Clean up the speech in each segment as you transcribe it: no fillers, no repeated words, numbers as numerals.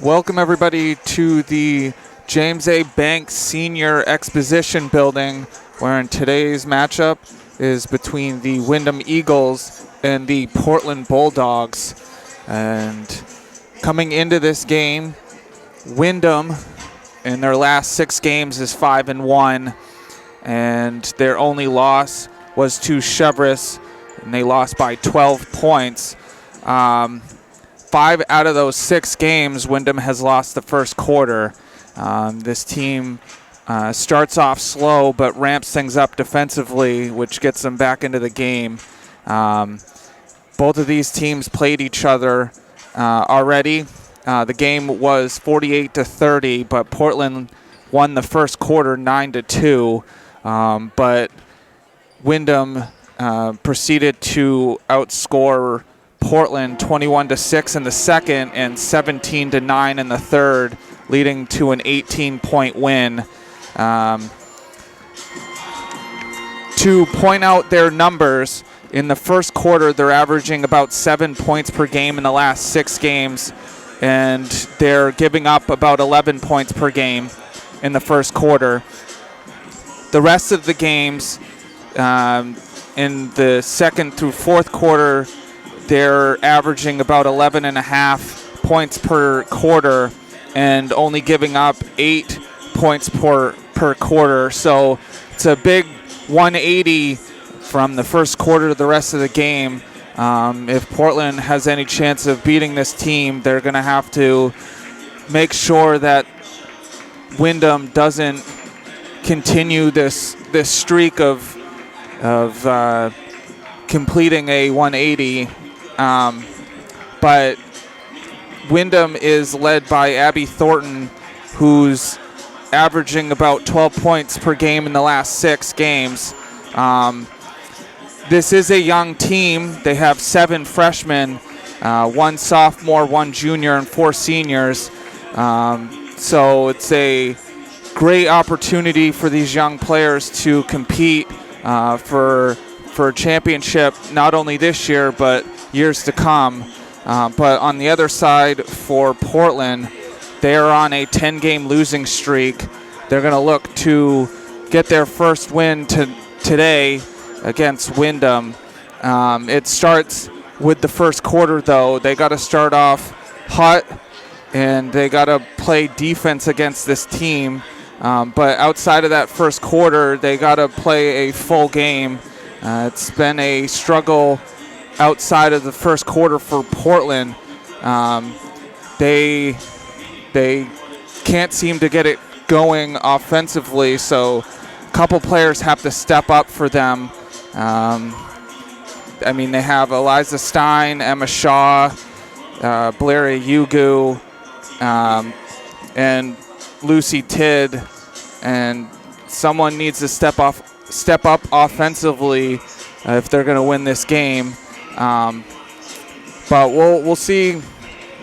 Welcome everybody to the James A. Banks Senior Exposition Building, where today's matchup is between the Windham Eagles and the Portland Bulldogs. And coming into this game, Windham in their last 6 games is 5-1, and their only loss was to Chevrolet, and they lost by 12 points. 5 out of those 6 games, Windham has lost the first quarter. This team starts off slow but ramps things up defensively, which gets them back into the game. Both of these teams played each other already. The game was 48-30, but Portland won the first quarter 9-2. But Windham proceeded to outscore Portland 21-6 in the second and 17-9 in the third, leading to an 18-point win. To point out their numbers, in the first quarter, they're averaging about 7 points per game in the last 6 games, and they're giving up about 11 points per game in the first quarter. The rest of the games in the second through fourth quarter, they're averaging about 11.5 points per quarter and only giving up 8 points per quarter. So it's a big 180 from the first quarter to the rest of the game. If Portland has any chance of beating this team, they're going to have to make sure that Windham doesn't continue this streak of completing a 180. But Windham is led by Abby Thornton, who's averaging about 12 points per game in the last 6 games. This is a young team. They have 7 freshmen, 1 sophomore, 1 junior, and 4 seniors. So it's a great opportunity for these young players to compete for a championship, not only this year, but years to come. But on the other side, for Portland, they are on a 10-game losing streak. They're going to look to get their first win today against Windham. It starts with the first quarter, though. They got to start off hot, and they got to play defense against this team. But outside of that first quarter, they got to play a full game. It's been a struggle outside of the first quarter for Portland. They can't seem to get it going offensively, so a couple players have to step up for them. They have Eliza Stein, Emma Shaw, Blair Yugu, and Lucy Tidd, and someone needs to step up offensively if they're going to win this game. But we'll see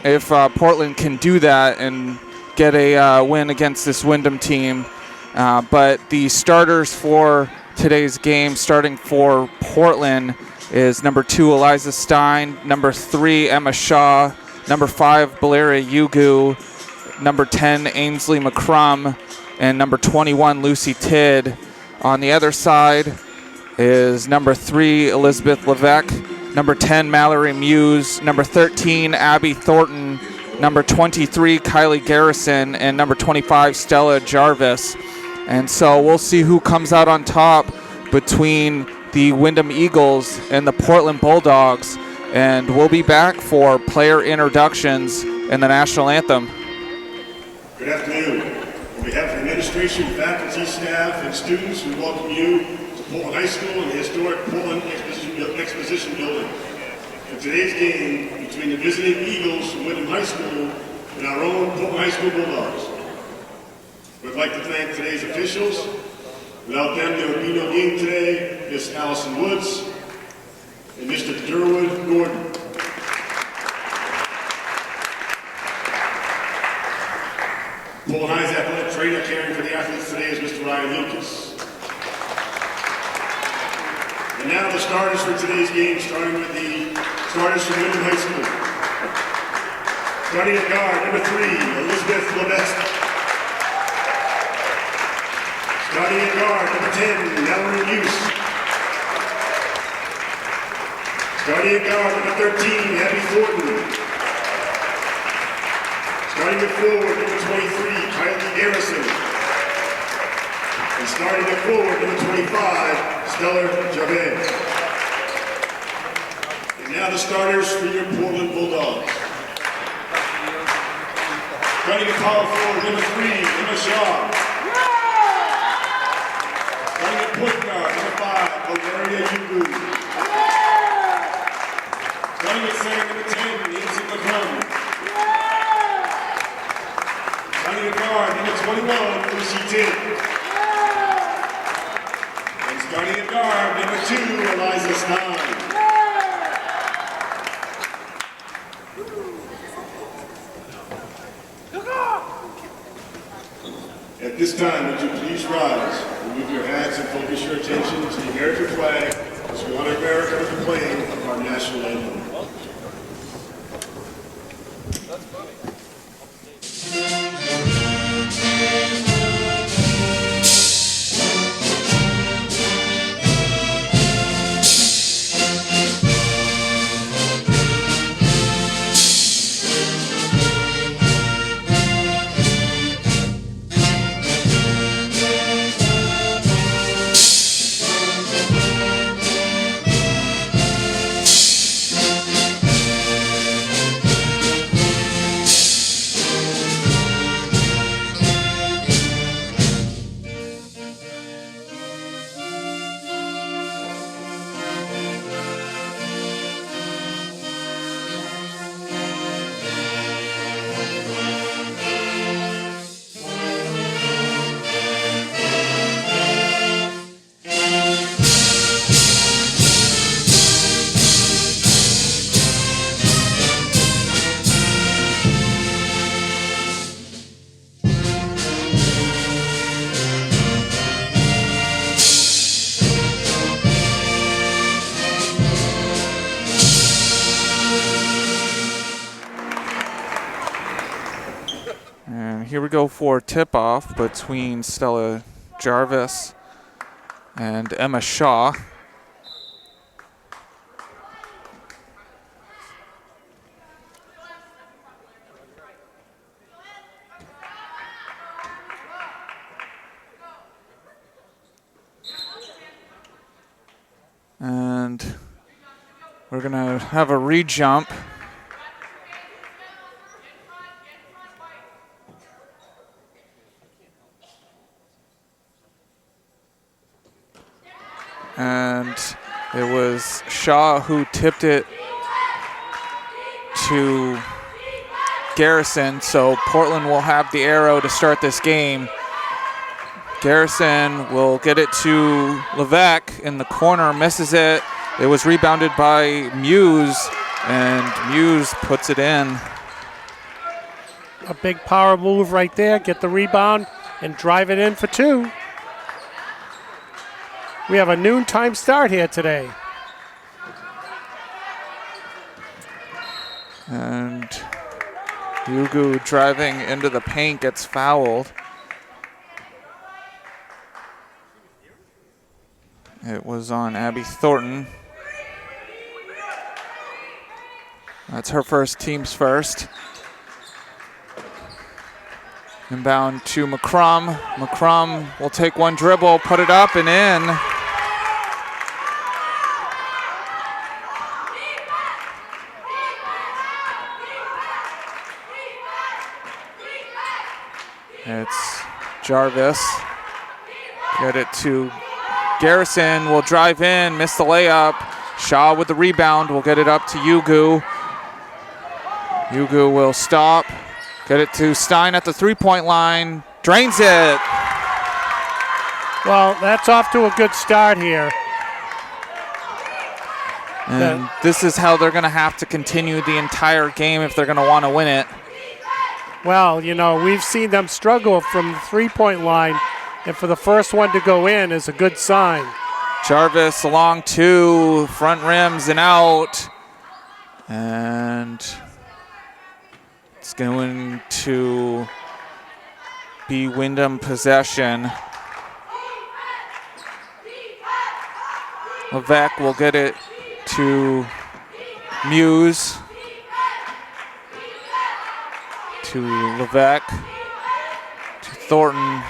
if Portland can do that and get a win against this Windham team. But the starters for today's game, starting for Portland, is number 2, Eliza Stein, number 3, Emma Shaw, number 5, Valeria Yugu, number 10, Ainsley McCrum, and number 21, Lucy Tidd. On the other side is number 3, Elizabeth Levesque, number 10, Mallory Muse, number 13, Abby Thornton, number 23, Kylie Garrison, and number 25, Stella Jarvis. And so we'll see who comes out on top between the Windham Eagles and the Portland Bulldogs. And we'll be back for player introductions and the national anthem. Good afternoon. On behalf of the administration, faculty, staff, and students, we welcome you to Portland High School and the historic Portland Exposition Building. In today's game between the visiting Eagles from Windham High School and our own Portland High School Bulldogs. We'd like to thank today's officials. Without them, there would be no game today. Miss Allison Woods and Mr. Durwood Gordon. Portland High's athletic trainer caring for the athletes today is Mr. Ryan Lucas. And now the starters for today's game, starting with the starters from Windham High School. Starting at guard, number 3, Elizabeth Levesque. Starting at guard, number 10, Mallory Hughes. Starting at guard, number 13, Abby Thornton. Starting at forward, number 23, Kylie Garrison. And starting at forward, number 25, Stellar Javed. And now the starters for your Portland Bulldogs. Starting at power forward, number 3, Emma Shaw. Starting at point guard, number 5, Valeria Yugu. Starting at center, number 10, Nancy McCrum. Starting at guard, number 21, Lucy Tidd. And starting at guard, number 2, Eliza Stein. At this time, would you please rise, remove your hats, and focus your attention to the American flag as we honor America with the playing of our national anthem. Here we go for tip-off between Stella Jarvis and Emma Shaw. And we're going to have a re-jump. And it was Shaw who tipped it to Garrison, so Portland will have the arrow to start this game. Garrison will get it to Levesque in the corner, misses it. It was rebounded by Muse, and Muse puts it in. A big power move right there, get the rebound and drive it in for 2. We have a noontime start here today. And Yugu driving into the paint gets fouled. It was on Abby Thornton. That's her first, team's first. Inbound to McCrum. McCrum will take one dribble, put it up and in. It's Jarvis. Get it to Garrison. Will drive in, miss the layup. Shaw with the rebound. Will get it up to Yugu. Yugu will stop. Get it to Stein at the three-point line. Drains it. Well, that's off to a good start here. And this is how they're going to have to continue the entire game if they're going to want to win it. Well, you know, we've seen them struggle from the three-point line, and for the first one to go in is a good sign. Jarvis along 2, front rims and out. And It's going to be Windham possession. Levesque will get it to Muse. To Levesque. To Thornton.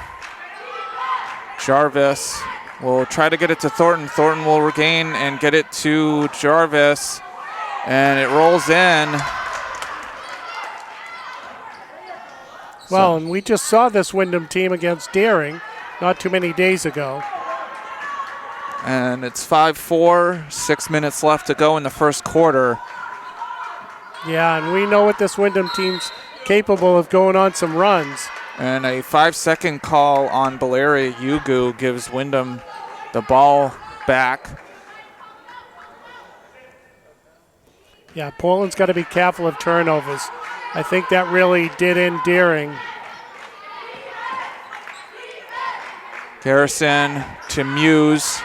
Jarvis will try to get it to Thornton. Thornton will regain and get it to Jarvis. And it rolls in. Well, and we just saw this Windham team against Daring not too many days ago. And it's 5-4, 6 minutes left to go in the first quarter. Yeah, and we know what this Windham team's capable of, going on some runs. And a 5-second call on Valeria Yugu gives Windham the ball back. Yeah, Portland's got to be careful of turnovers. I think that really did end Daring. Garrison to Muse.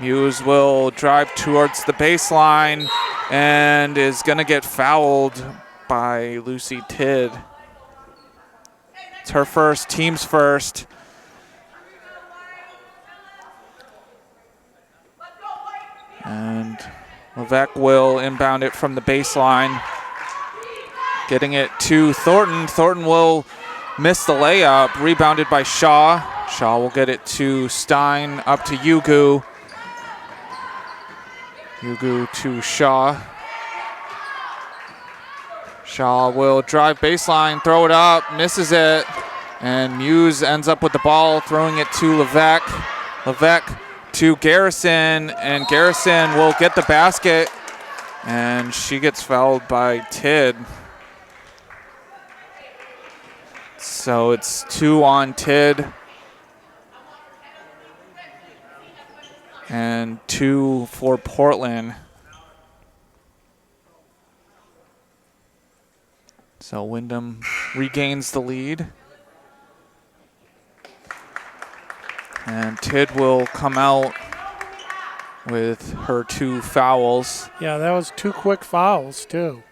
Muse will drive towards the baseline and is going to get fouled by Lucy Tidd. It's her first, team's first. And Levesque will inbound it from the baseline. Getting it to Thornton. Thornton will miss the layup. Rebounded by Shaw. Shaw will get it to Stein, up to Yugu. Yugu to Shaw. Shaw will drive baseline, throw it up, misses it. And Muse ends up with the ball, throwing it to Levesque. Levesque to Garrison, and Garrison will get the basket. And she gets fouled by Tidd. So it's 2 on Tidd. And 2 for Portland. So Windham regains the lead. And Tidd will come out with her 2 fouls. Yeah, that was 2 quick fouls, too.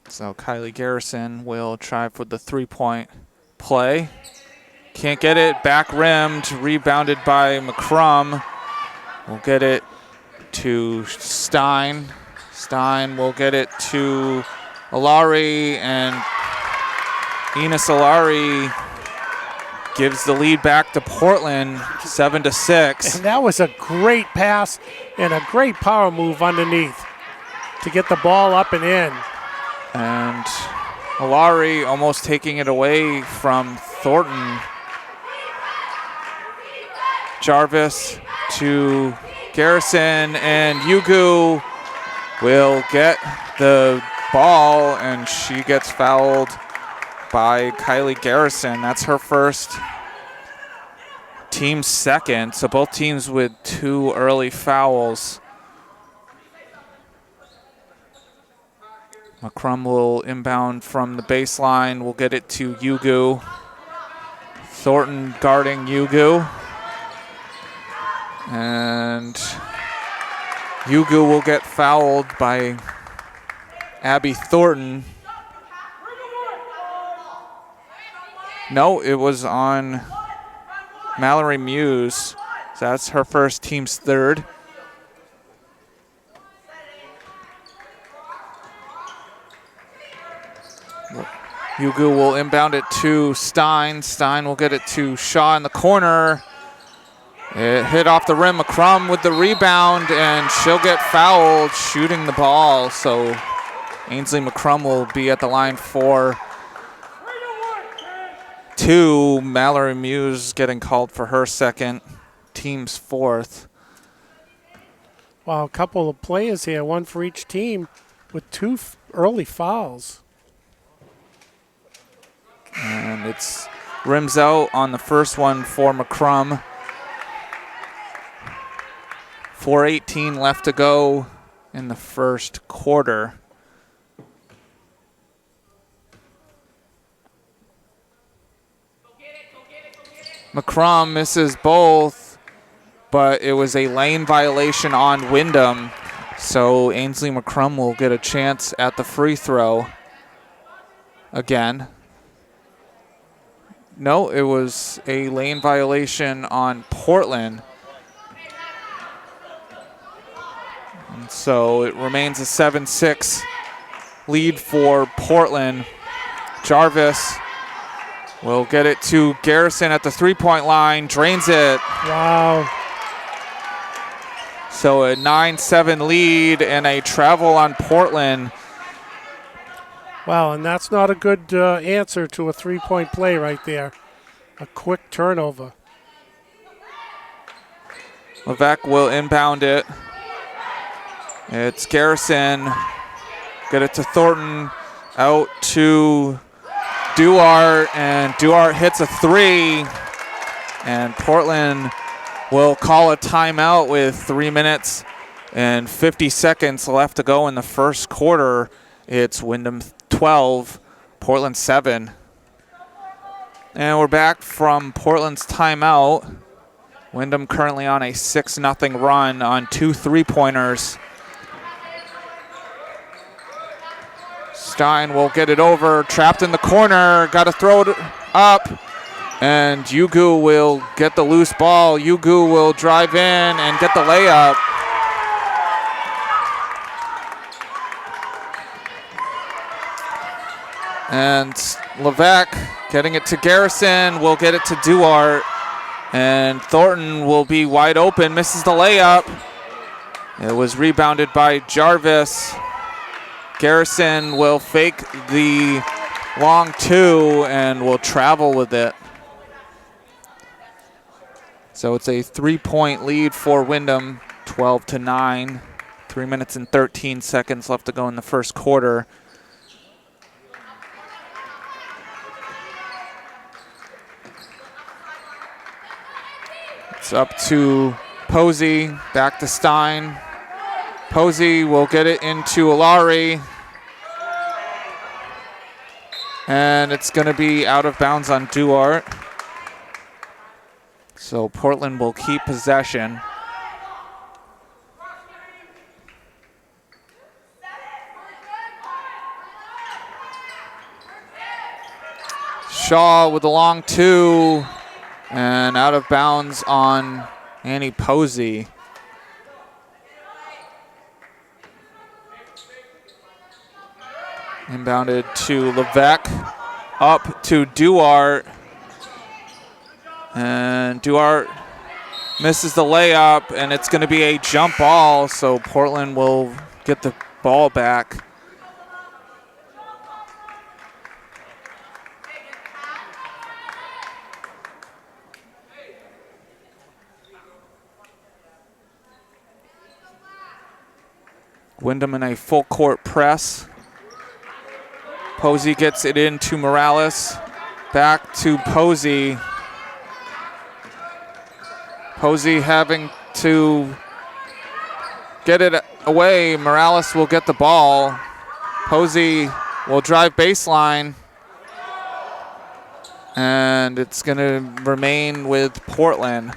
So Kylie Garrison will try for the 3-point play. Can't get it, back rimmed, rebounded by McCrum. We'll get it to Stein. Stein will get it to Alari, and Enos Alari gives the lead back to Portland, 7-6. And that was a great pass and a great power move underneath to get the ball up and in. And Alari almost taking it away from Thornton. Jarvis to Garrison, and Yugu will get the ball, and she gets fouled by Kylie Garrison. That's her first, team second. So both teams with 2 early fouls. McCrum will inbound from the baseline. We'll get it to Yugu. Thornton guarding Yugu. And Yugu will get fouled by Abby Thornton. No, it was on Mallory Muse. So that's her first, team's third. Yugu will inbound it to Stein. Stein will get it to Shaw in the corner. It hit off the rim. McCrum with the rebound, and she'll get fouled shooting the ball. So Ainsley McCrum will be at the line for 2. Mallory Muse getting called for her second, team's 4th. Wow, a couple of players here, 1 for each team, with 2 early fouls. And it's rims out on the first one for McCrum. 4:18 left to go in the first quarter. McCrum misses both, but it was a lane violation on Windham. So Ainsley McCrum will get a chance at the free throw again. No, it was a lane violation on Portland. And so it remains a 7-6 lead for Portland. Jarvis will get it to Garrison at the three-point line, drains it. Wow. So a 9-7 lead and a travel on Portland. Wow, and that's not a good answer to a three-point play right there. A quick turnover. Levesque will inbound it. It's Garrison. Get it to Thornton. Out to Duarte, and Duarte hits a three. And Portland will call a timeout with 3 minutes and 50 seconds left to go in the first quarter. It's Windham 12, Portland 7. And we're back from Portland's timeout. Windham currently on a 6-0 run on 2 3-pointers. Stein will get it over, trapped in the corner, got to throw it up, and Yugu will get the loose ball. Yugu will drive in and get the layup. And Levesque getting it to Garrison, will get it to Duarte, and Thornton will be wide open, misses the layup. It was rebounded by Jarvis. Garrison will fake the long two and will travel with it. So it's a 3-point lead for Windham, 12-9. 3 minutes and 13 seconds left to go in the first quarter. It's up to Posey, back to Stein. Posey will get it into Alari. And it's going to be out of bounds on Duarte. So Portland will keep possession. Shaw with the long two. And out of bounds on Annie Posey. Inbounded to Levesque, up to Duarte. And Duarte misses the layup, and it's going to be a jump ball, so Portland will get the ball back. Windham in a full court press. Posey gets it into Morales. Back to Posey. Posey having to get it away. Morales will get the ball. Posey will drive baseline. And it's going to remain with Portland.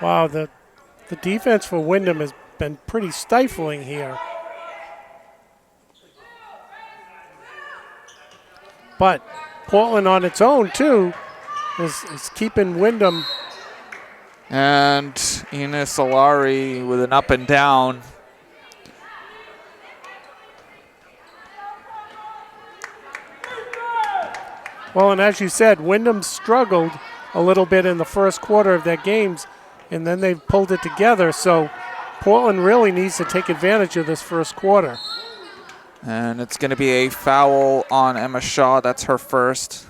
Wow, the defense for Windham has been pretty stifling here. But Portland on its own, too, is keeping Windham. And Enos Alari with an up and down. Well, and as you said, Windham struggled a little bit in the first quarter of their games, and then they've pulled it together. So Portland really needs to take advantage of this first quarter. And it's going to be a foul on Emma Shaw. That's her first.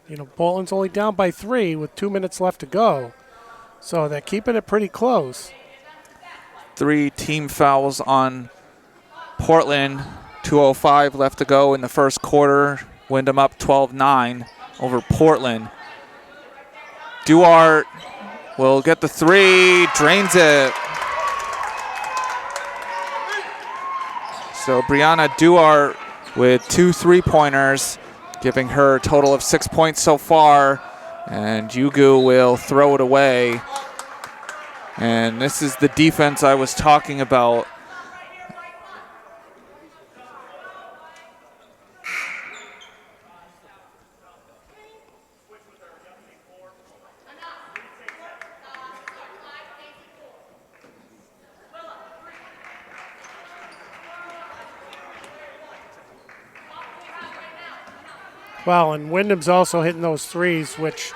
You know, Portland's only down by 3 with 2 minutes left to go. So they're keeping it pretty close. 3 team fouls on Portland. 2:05 left to go in the first quarter. Windham up 12-9 over Portland. Duarte will get the 3, drains it. So Brianna Duarte with 2 3-pointers, giving her a total of 6 points so far. And Yugu will throw it away. And this is the defense I was talking about. Well, and Windham's also hitting those threes, which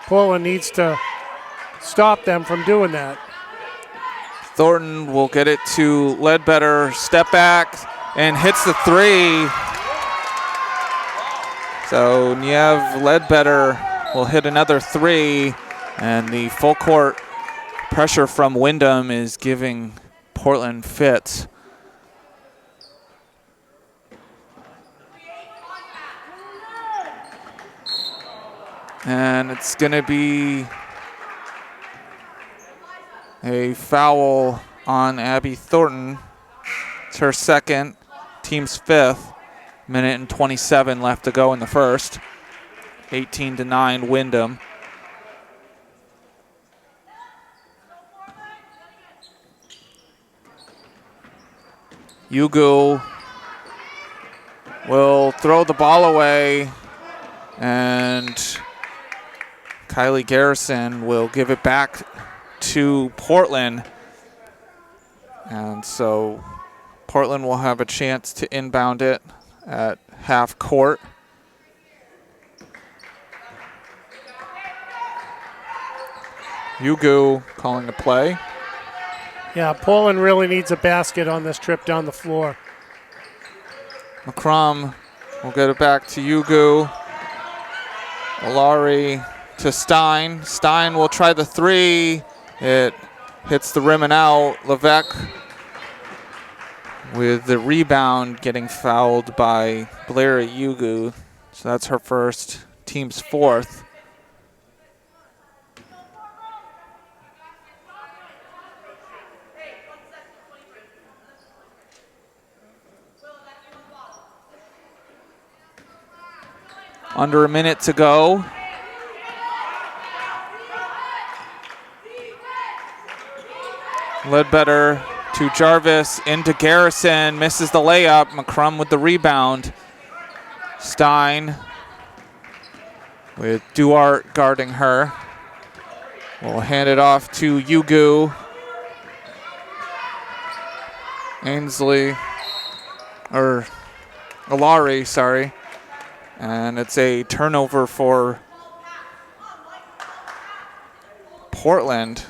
Portland needs to stop them from doing that. Thornton will get it to Ledbetter, step back, and hits the three. So Niev Ledbetter will hit another three, and the full court pressure from Windham is giving Portland fits. And it's going to be a foul on Abby Thornton. It's her second, team's fifth. Minute and 27 left to go in the first. 18-9 Windham. Yugu will throw the ball away, and Kylie Garrison will give it back to Portland. And so Portland will have a chance to inbound it at half court. Yugu calling the play. Yeah, Portland really needs a basket on this trip down the floor. McCrum will get it back to Yugu. Alari to Stein. Stein will try the three. It hits the rim and out. Levesque with the rebound, getting fouled by Blair Yugu. So that's her first, team's fourth. Under a minute to go. Ledbetter to Jarvis, into Garrison, misses the layup. McCrum with the rebound. Stein with Duarte guarding her. We'll hand it off to Yugu. Ainsley, or Alari, sorry. And it's a turnover for Portland.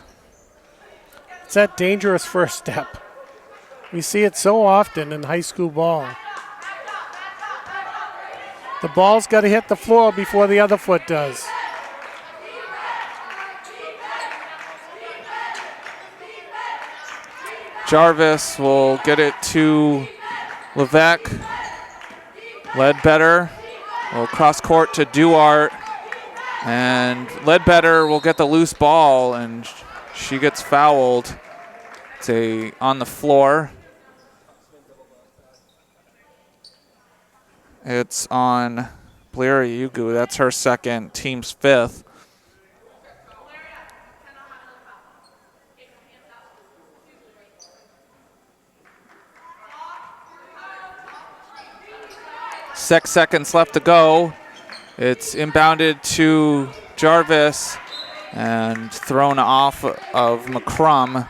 It's that dangerous first step. We see it so often in high school ball. The ball's got to hit the floor before the other foot does. Jarvis will get it to Levesque. Ledbetter will cross court to Duarte. And Ledbetter will get the loose ball, and she gets fouled. It's on the floor. It's on Blair Yugu. That's her second, team's fifth. Six seconds left to go. It's inbounded to Jarvis and thrown off of McCrum.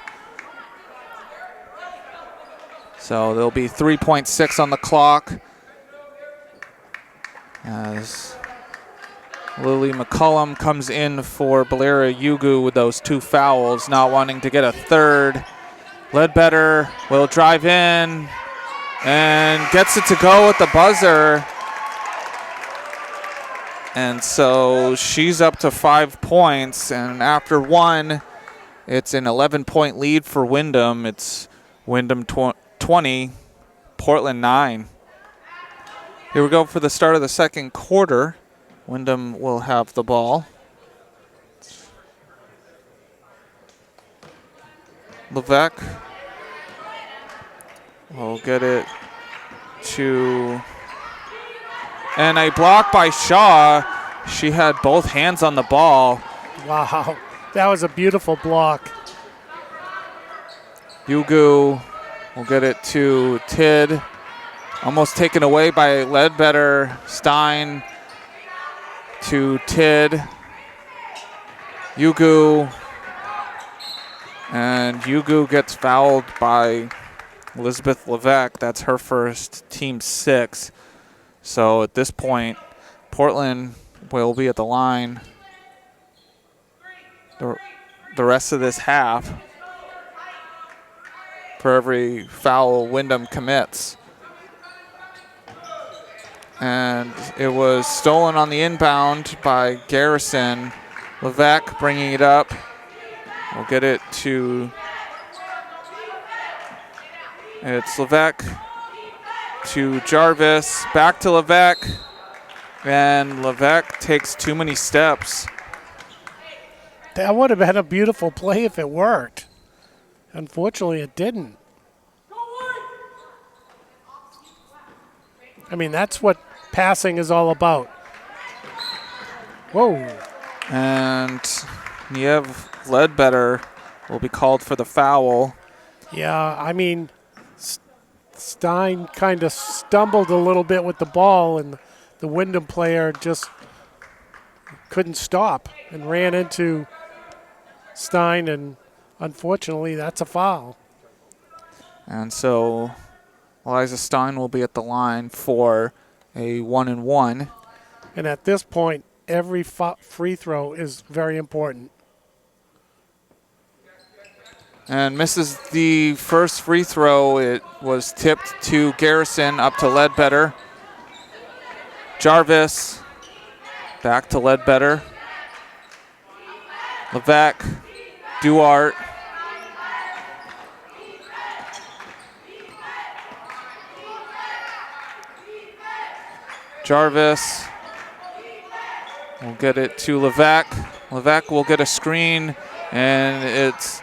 So there'll be 3.6 on the clock as Lily McCullum comes in for Blair Yugu with those two fouls, not wanting to get a third. Ledbetter will drive in and gets it to go at the buzzer. And so she's up to 5 points, and after one, it's an 11-point lead for Windham. It's Windham 20, Portland 9. Here we go for the start of the second quarter. Windham will have the ball. Levesque will get it to, and a block by Shaw. She had both hands on the ball. Wow. That was a beautiful block. Yugu will get it to Tid. Almost taken away by Ledbetter. Stein to Tid. Yugu. And Yugu gets fouled by Elizabeth Levesque. That's her first, team 6. So at this point, Portland will be at the line the rest of this half for every foul Windham commits. And it was stolen on the inbound by Garrison. Levesque bringing it up. We'll get it to, it's Levesque to Jarvis, back to Levesque, and Levesque takes too many steps. That would have been a beautiful play if it worked. Unfortunately, it didn't. I mean, that's what passing is all about. Whoa. And Niev Ledbetter will be called for the foul. Yeah, I mean, Stein kind of stumbled a little bit with the ball, and the Windham player just couldn't stop and ran into Stein, and unfortunately, that's a foul. And so Eliza Stein will be at the line for a 1-and-1. And at this point, every free throw is very important. And misses the first free throw. It was tipped to Garrison, up to Ledbetter. Jarvis, back to Ledbetter. Levesque, Duarte. Jarvis will get it to Levesque. Levesque will get a screen, and it's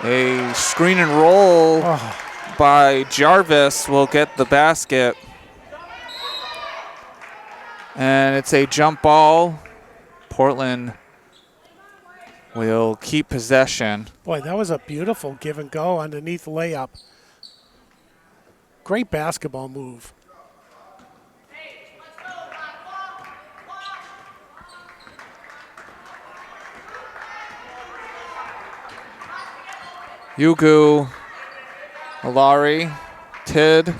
a screen and roll by Jarvis will get the basket. And it's a jump ball. Portland will keep possession. Boy, that was a beautiful give and go underneath layup. Great basketball move. Yugu, Alari, Tid,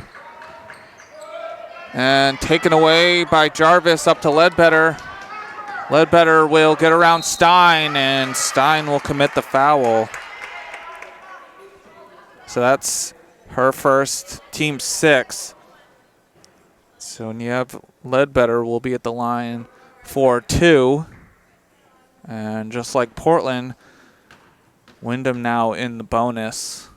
and taken away by Jarvis up to Ledbetter. Ledbetter will get around Stein, and Stein will commit the foul. So that's her first, team 6. So Niev Ledbetter will be at the line for 2. And just like Portland, Windham now in the bonus.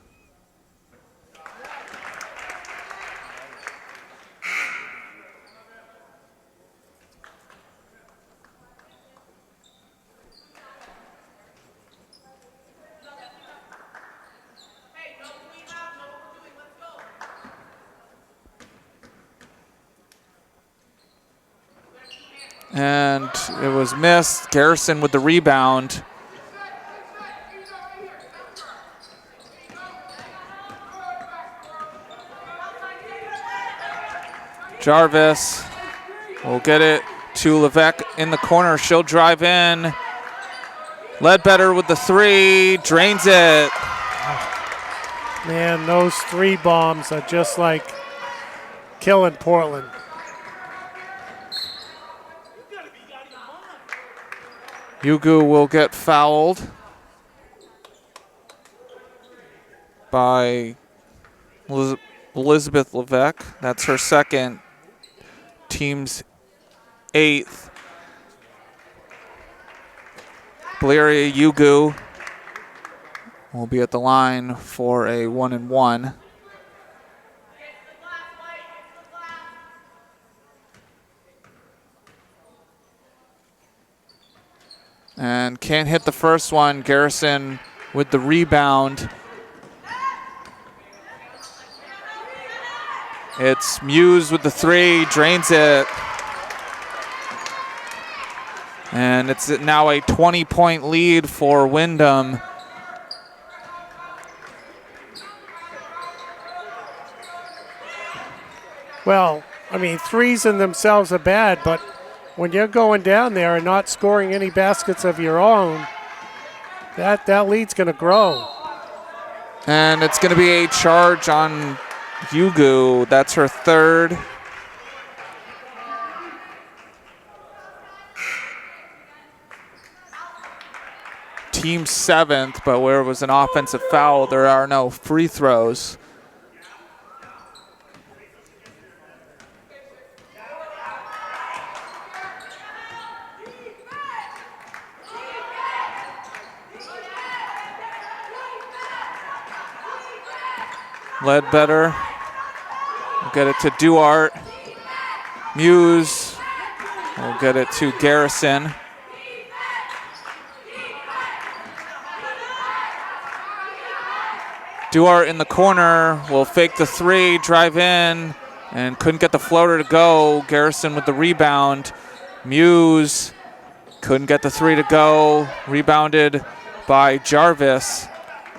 And it was missed. Garrison with the rebound. Jarvis will get it to Levesque in the corner. She'll drive in. Ledbetter with the 3, drains it. Man, those 3 bombs are just like killing Portland. Yugu will get fouled by Elizabeth Levesque. That's her second, team's 8th. Valeria Yugu will be at the line for a 1-and-1. And can't hit the first one. Garrison with the rebound. It's Muse with the 3, drains it. And it's now a 20-point lead for Windham. Well, I mean, threes in themselves are bad, but when you're going down there and not scoring any baskets of your own, that lead's going to grow. And it's going to be a charge on Yugu. That's her third. Team seventh, but where it was an offensive foul, there are no free throws. Ledbetter will get it to Duarte. Muse will get it to Garrison. Duarte in the corner will fake the three, drive in, and couldn't get the floater to go. Garrison with the rebound. Muse couldn't get the three to go. Rebounded by Jarvis.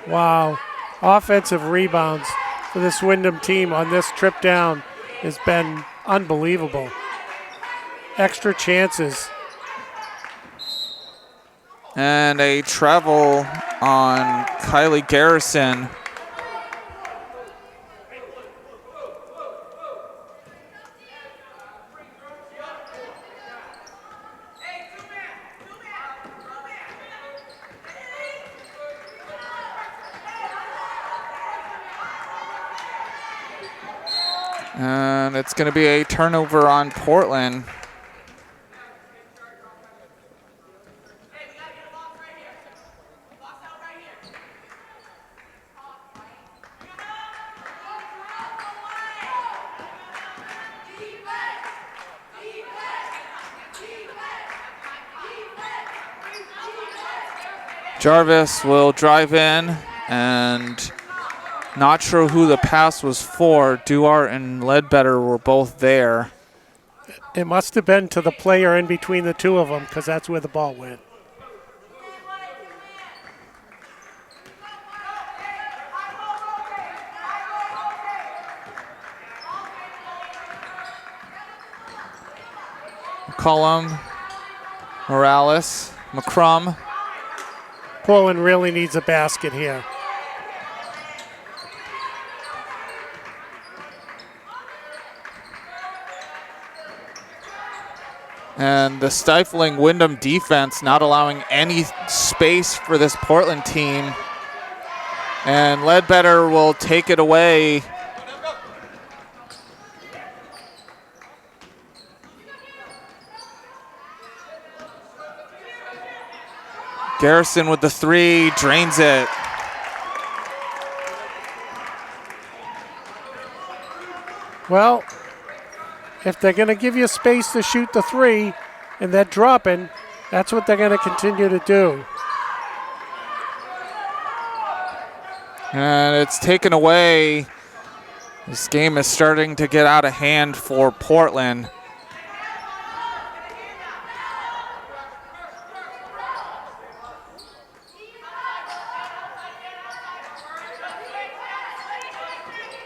Wow. Offensive rebounds for this Windham team on this trip down has been unbelievable. Extra chances. And a travel on Kylie Garrison. And it's going to be a turnover on Portland. Jarvis will drive in, and not sure who the pass was for. Duarte and Ledbetter were both there. It must have been to the player in between the two of them, because that's where the ball went. McCollum, Morales, McCrum. Portland really needs a basket here. And the stifling Windham defense not allowing any space for this Portland team. And Ledbetter will take it away. Garrison with the three, drains it. Well, if they're going to give you space to shoot the three and they're dropping, that's what they're going to continue to do. And it's taken away. This game is starting to get out of hand for Portland.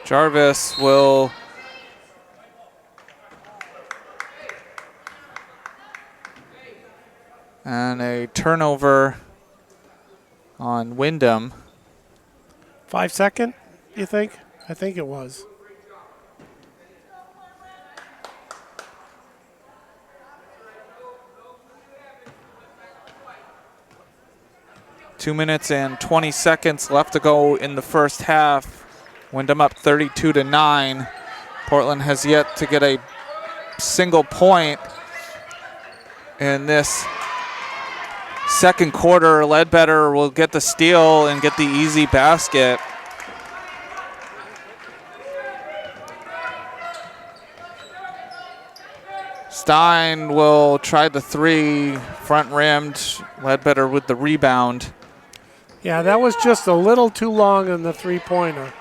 Jarvis will and a turnover on Windham. 5 second, you think? I think it was. Two minutes and 20 seconds left to go in the first half. Windham up 32-9. Portland has yet to get a single point in this second quarter. Ledbetter will get the steal and get the easy basket. Stein will try the three, front rimmed. Ledbetter with the rebound. Yeah, that was just a little too long on the three-pointer.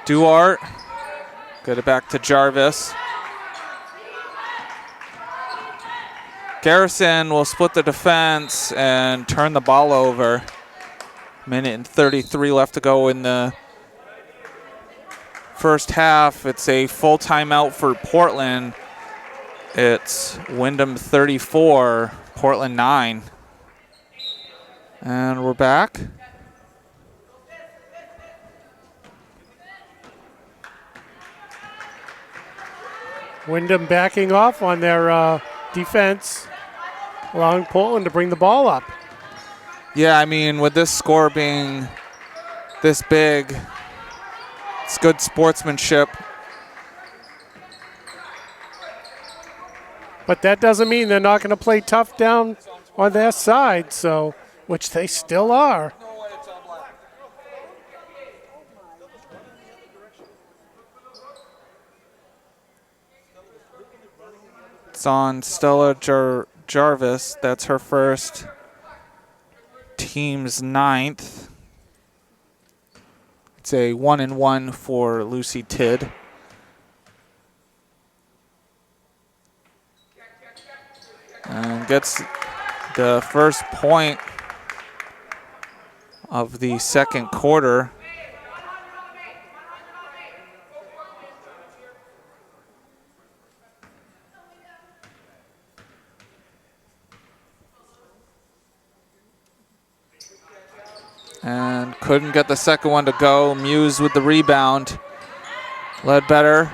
Duarte Get it back to Jarvis. Garrison will split the defense and turn the ball over. Minute and 33 left to go in the first half. It's a full timeout for Portland. It's Windham 34, Portland 9. And we're back. Windham backing off on their defense, allowing Portland to bring the ball up. Yeah, I mean, with this score being this big, it's good sportsmanship. But that doesn't mean they're not going to play tough down on their side, so which they still are. It's on Stella Jarvis. That's her first. Team's 9th. It's a 1-1 for Lucy Tidd. And gets the first point of the second quarter. And couldn't get the second one to go. Muse with the rebound. Ledbetter.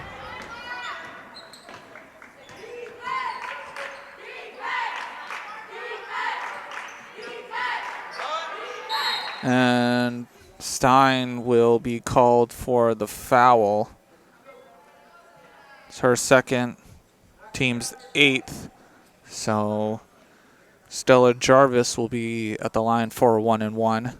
And Stein will be called for the foul. It's her second, team's 8th. So Stella Jarvis will be at the line for a 1-1.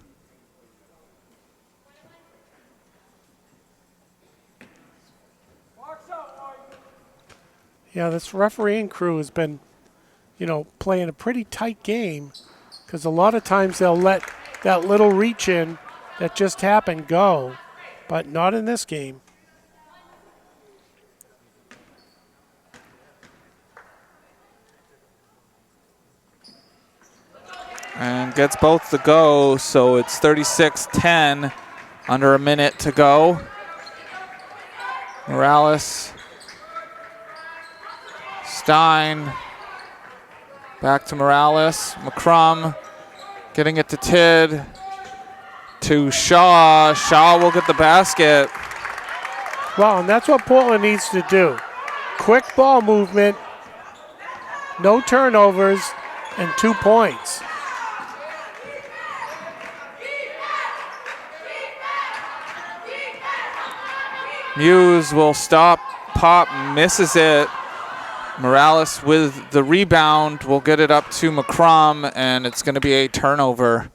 Yeah, this refereeing crew has been, playing a pretty tight game because a lot of times they'll let that little reach in that just happened go, but not in this game. And gets both to go, so it's 36-10, under a minute to go. Morales. Stein, back to Morales. McCrum getting it to Tidd, to Shaw. Shaw will get the basket. Well, and that's what Portland needs to do. Quick ball movement, no turnovers, and 2 points. Muse will stop, pop, misses it. Morales with the rebound will get it up to McCrum, and it's going to be a turnover.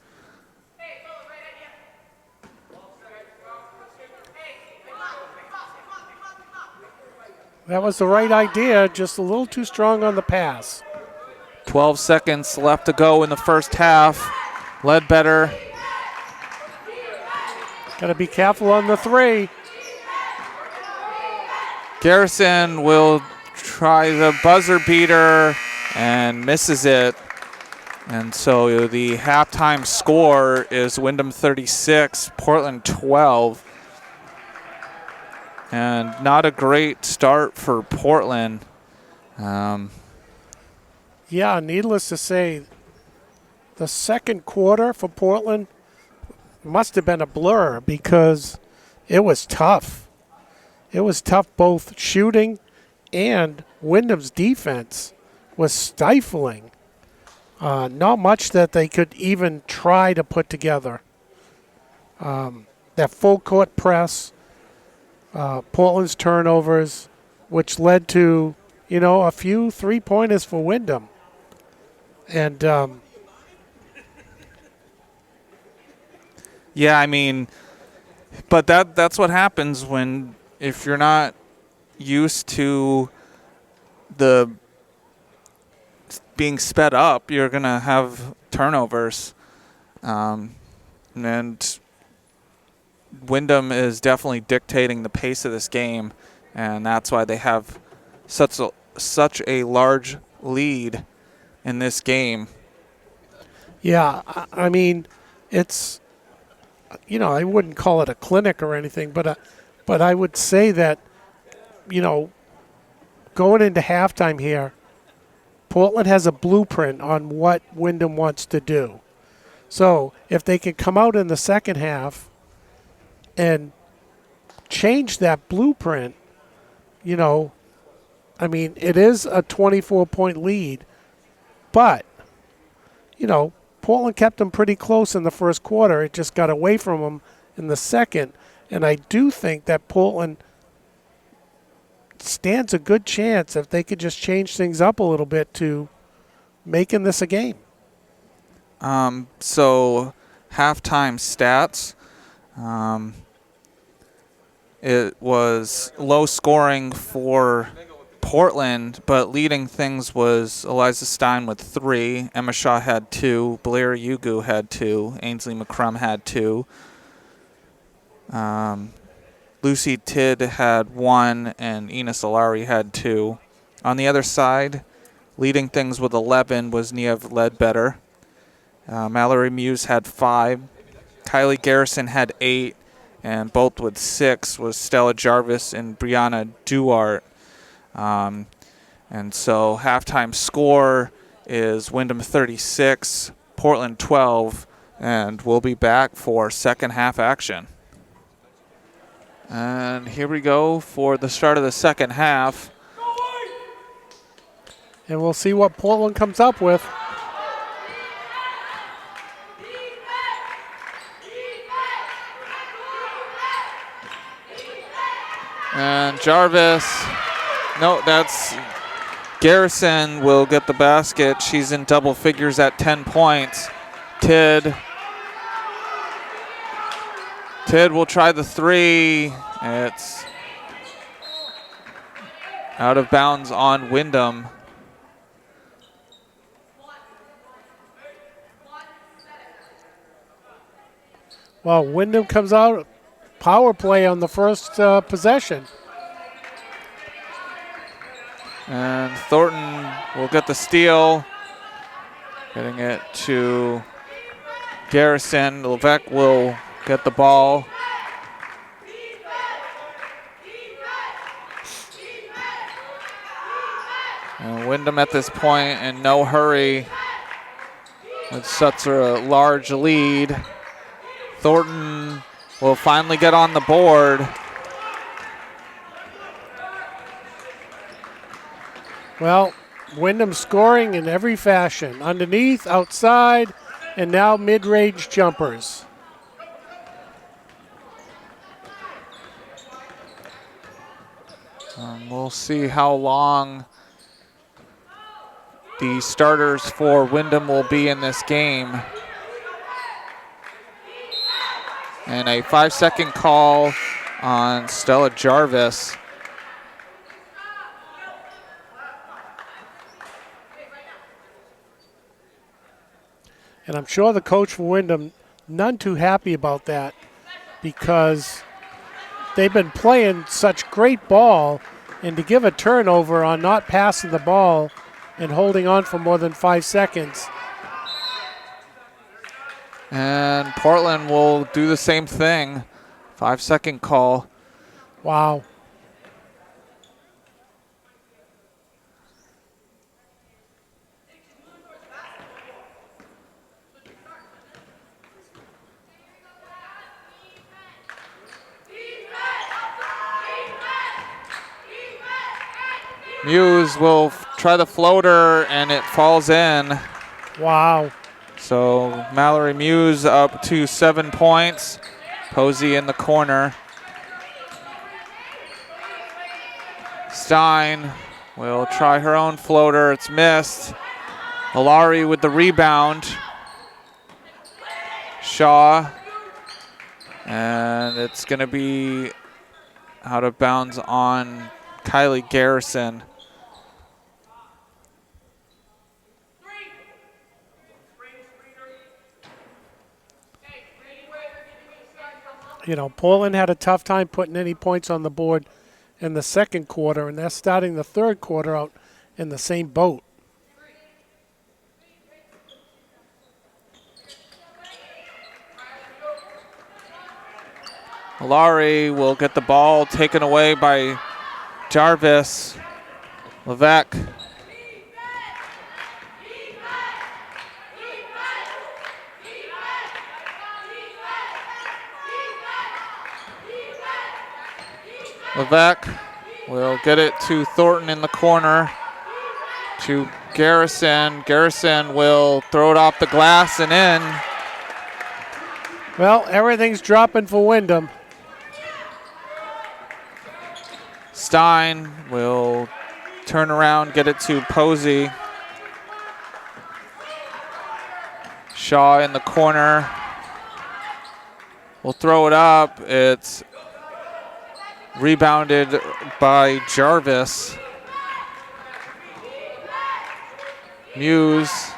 That was the right idea, just a little too strong on the pass. 12 seconds left to go in the first half. Ledbetter. Got to be careful on the 3. Garrison will try the buzzer beater and misses it. And so the halftime score is Windham 36, Portland 12. And not a great start for Portland. Yeah, needless to say, the second quarter for Portland must have been a blur because it was tough. It was tough both shooting and Windham's defense was stifling. Not much that they could even try to put together. That full court press, Portland's turnovers, which led to, a few 3-pointers for Windham. And yeah, I mean, but that's what happens if you're not used to the being sped up, you're going to have turnovers. And Windham is definitely dictating the pace of this game. and that's why they have such a large lead in this game. Yeah, I mean, it's, I wouldn't call it a clinic or anything, but I would say that, going into halftime here, Portland has a blueprint on what Windham wants to do. So if they can come out in the second half and change that blueprint, it is a 24-point lead, but, Portland kept them pretty close in the first quarter. It just got away from them in the second. And I do think that Portland stands a good chance if they could just change things up a little bit to making this a game. So halftime stats. It was low scoring for Portland, but leading things was Eliza Stein with 3. Emma Shaw had 2. Blair Ugu had 2. Ainsley McCrum had 2. Lucy Tidd had 1, and Ina Solari had 2. On the other side, leading things with 11 was Niev Ledbetter. Mallory Muse had 5. Kylie Garrison had 8, and both with 6 was Stella Jarvis and Brianna Duart. And so halftime score is Windham 36, Portland 12, and we'll be back for second half action. And here we go for the start of the second half. And we'll see what Portland comes up with. And Jarvis, no, that's Garrison will get the basket. She's in double figures at 10 points. Tidd will try the 3. It's out of bounds on Windham. Well, Windham comes out, power play on the first possession. And Thornton will get the steal. Getting it to Garrison. Levesque will get the ball. And Windham at this point in no hurry with such a large lead. Thornton will finally get on the board. Well, Windham scoring in every fashion. Underneath, outside, and now mid-range jumpers. We'll see how long the starters for Windham will be in this game. And a 5-second call on Stella Jarvis. And I'm sure the coach for Windham, none too happy about that, because they've been playing such great ball, and to give a turnover on not passing the ball and holding on for more than 5 seconds. And Portland will do the same thing. 5-second call. Wow. Muse will try the floater, and it falls in. Wow. So Mallory Muse up to 7 points. Posey in the corner. Stein will try her own floater. It's missed. Alari with the rebound. Shaw. And it's going to be out of bounds on Kylie Garrison. You know, Portland had a tough time putting any points on the board in the second quarter, and they're starting the third quarter out in the same boat. Laurie will get the ball taken away by Jarvis. Levesque. Levesque will get it to Thornton in the corner. To Garrison. Garrison will throw it off the glass and in. Well, everything's dropping for Windham. Stein will turn around, get it to Posey. Shaw in the corner. Will throw it up. It's rebounded by Jarvis. Muse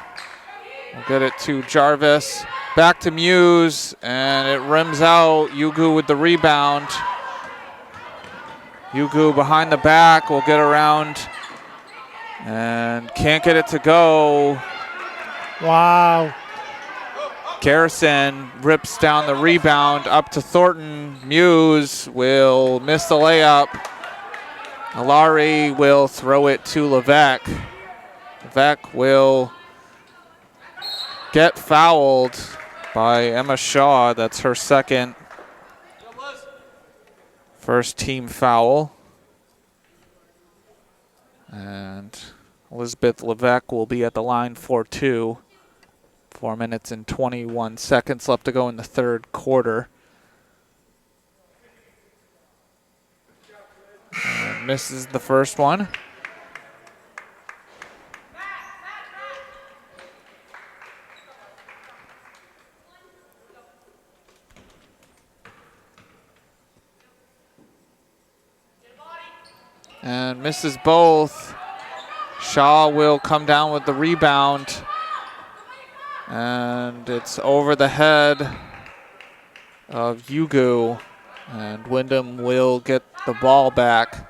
will get it to Jarvis. Back to Muse, and it rims out. Yugu with the rebound. Yugu behind the back will get around and can't get it to go. Wow. Garrison rips down the rebound up to Thornton. Muse will miss the layup. Alari will throw it to Levesque. Levesque will get fouled by Emma Shaw. That's her second. First team foul. And Elizabeth Levesque will be at the line for 2. 4 minutes and 21 seconds left to go in the third quarter. And misses the first one. And misses both. Shaw will come down with the rebound. And it's over the head of Yugu. And Windham will get the ball back.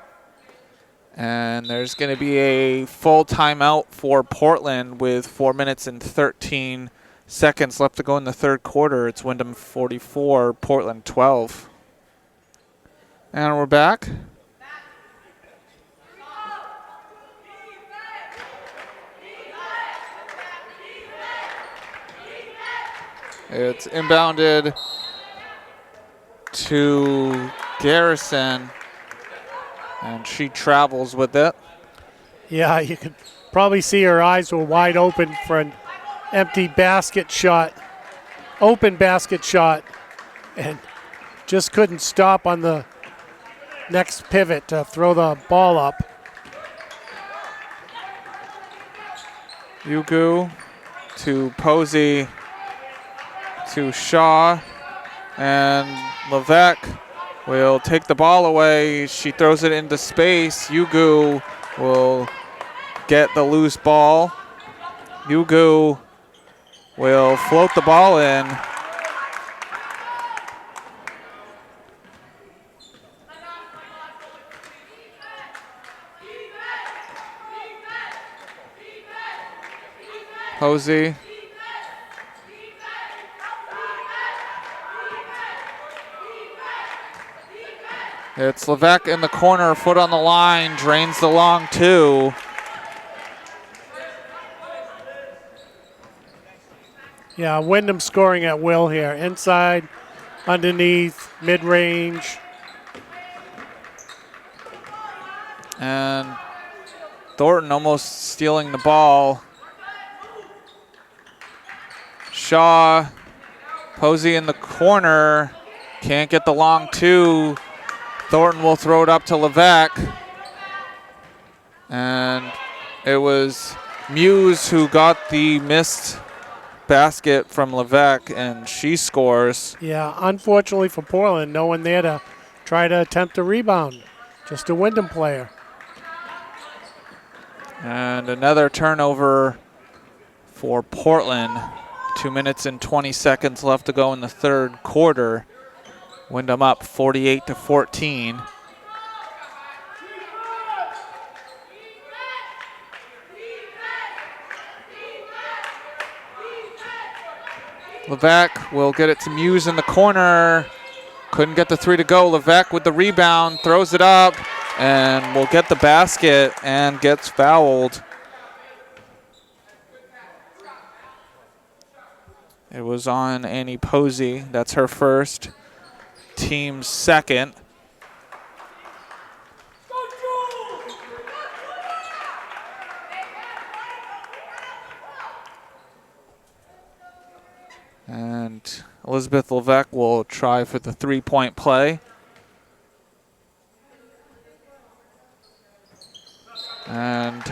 And there's going to be a full timeout for Portland with 4 minutes and 13 seconds left to go in the third quarter. It's Windham 44, Portland 12. And we're back. It's inbounded to Garrison, and she travels with it. Yeah, you could probably see her eyes were wide open for an empty basket shot, open basket shot, and just couldn't stop on the next pivot to throw the ball up. Yugu to Posey to Shaw, and Levesque will take the ball away. She throws it into space. Yugu will get the loose ball. Yugu will float the ball in. Posey. It's Levesque in the corner, foot on the line, drains the long 2. Yeah, Windham scoring at will here. Inside, underneath, mid-range. And Thornton almost stealing the ball. Shaw, Posey in the corner, can't get the long 2. Thornton will throw it up to Levesque. And it was Muse who got the missed basket from Levesque, and she scores. Yeah, unfortunately for Portland, no one there to try to attempt a rebound. Just a Windham player. And another turnover for Portland. 2 minutes and 20 seconds left to go in the third quarter. Windham up 48-14. Levesque will get it to Muse in the corner. Couldn't get the three to go. Levesque with the rebound, throws it up, and will get the basket and gets fouled. It was on Annie Posey. That's her first, team's second. And Elizabeth Levesque will try for the three-point play. And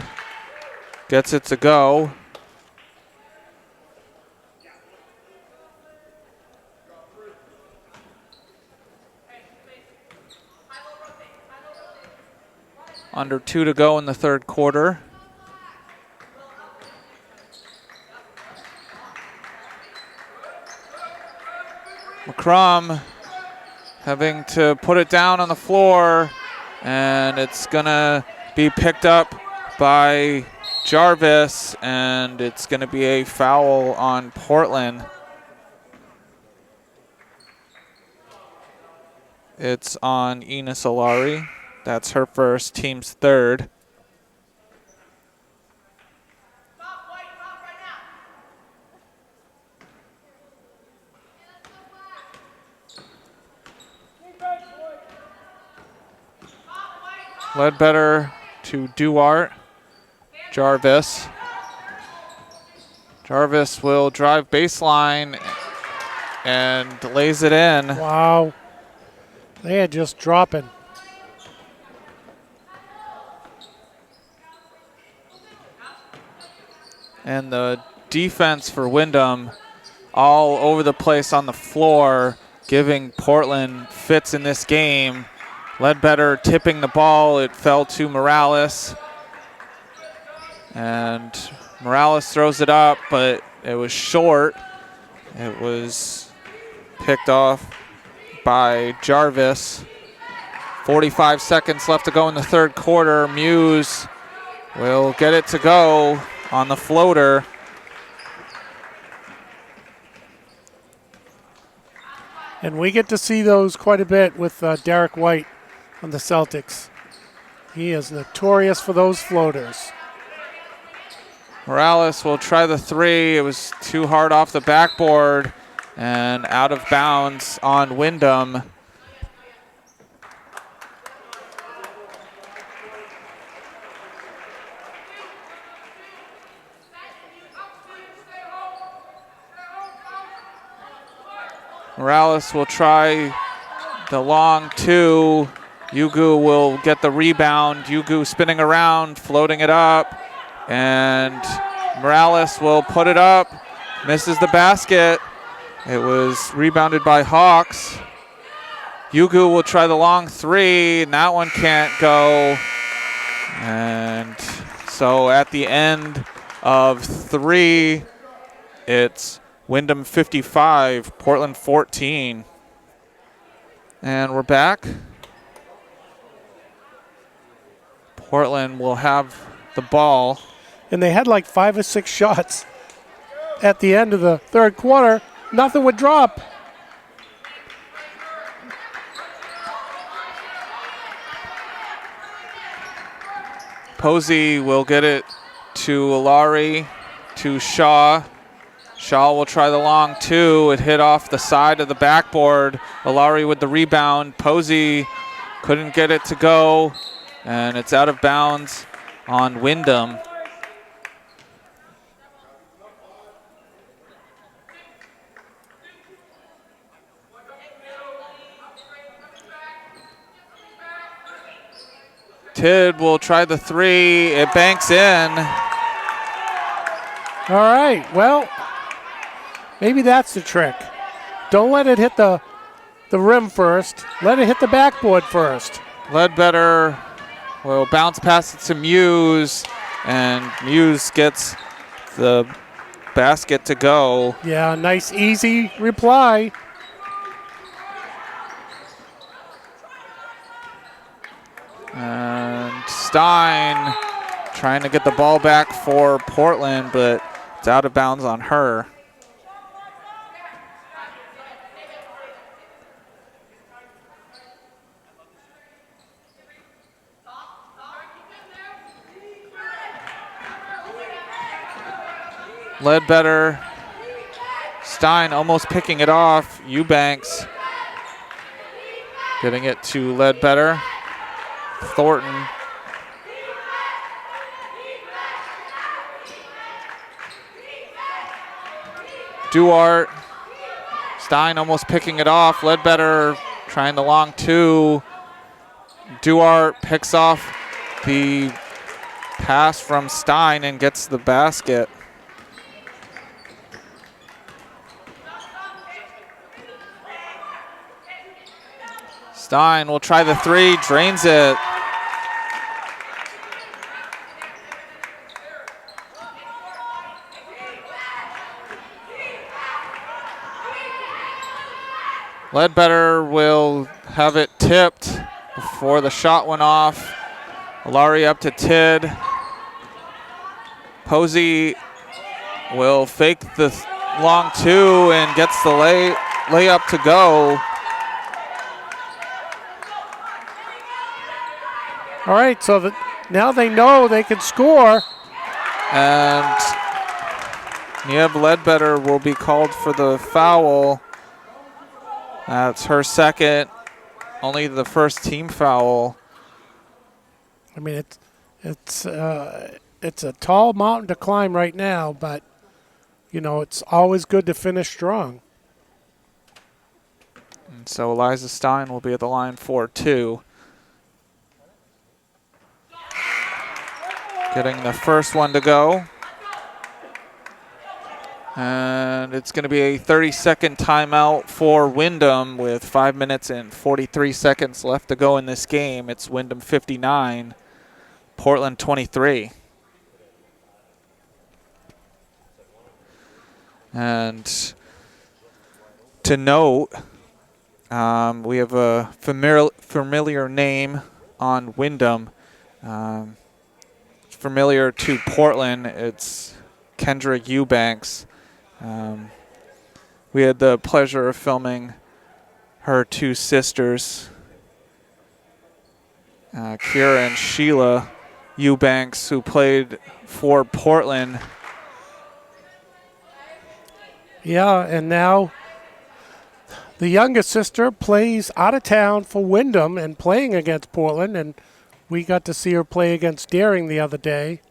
gets it to go. Under 2 to go in the third quarter. McCrum having to put it down on the floor, and it's gonna be picked up by Jarvis, and it's gonna be a foul on Portland. It's on Ina Solari. That's her first, team's third. Ledbetter to Duarte. Jarvis. Jarvis will drive baseline and lays it in. Wow. They are just dropping. And the defense for Windham all over the place on the floor, giving Portland fits in this game. Ledbetter tipping the ball. It fell to Morales. And Morales throws it up, but it was short. It was picked off by Jarvis. 45 seconds left to go in the third quarter. Muse will get it to go on the floater. And we get to see those quite a bit with Derek White on the Celtics. He is notorious for those floaters. Morales will try the three. It was too hard off the backboard and out of bounds on Windham. Morales will try the long two. Yugu will get the rebound. Yugu spinning around, floating it up. And Morales will put it up. Misses the basket. It was rebounded by Hawks. Yugu will try the long three, and that one can't go. And so at the end of three, it's Windham 55, Portland 14. And we're back. Portland will have the ball. And they had like 5 or 6 shots at the end of the third quarter. Nothing would drop. Posey will get it to Alari, to Shaw. Shaw will try the long two. It hit off the side of the backboard. Alari with the rebound. Posey couldn't get it to go, and it's out of bounds on Windham. Tidd will try the three. It banks in. All right, well, maybe that's the trick. Don't let it hit the rim first. Let it hit the backboard first. Ledbetter will bounce past it to Muse, and Muse gets the basket to go. Yeah, nice, easy reply. And Stein trying to get the ball back for Portland, but it's out of bounds on her. Ledbetter, Stein almost picking it off. Eubanks getting it to Ledbetter. Thornton. Duart. Stein almost picking it off. Ledbetter trying the long two. Duart picks off the pass from Stein and gets the basket. Stein will try the three, drains it. Ledbetter will have it tipped before the shot went off. Alari up to Tidd. Posey will fake the long two and gets the layup to go. All right, so now they know they can score. And Niamh Ledbetter will be called for the foul. That's her second, only the first team foul. I mean, it's a tall mountain to climb right now, but you know it's always good to finish strong. And so Eliza Stein will be at the line for two. Getting the first one to go. And it's going to be a 30-second timeout for Windham with 5 minutes and 43 seconds left to go in this game. It's Windham 59, Portland 23. And to note, we have a familiar name on Windham. Familiar to Portland, it's Kendra Eubanks. We had the pleasure of filming her two sisters, Kira and Sheila Eubanks, who played for Portland. Yeah, and now the youngest sister plays out of town for Windham and playing against Portland, and we got to see her play against Daring the other day.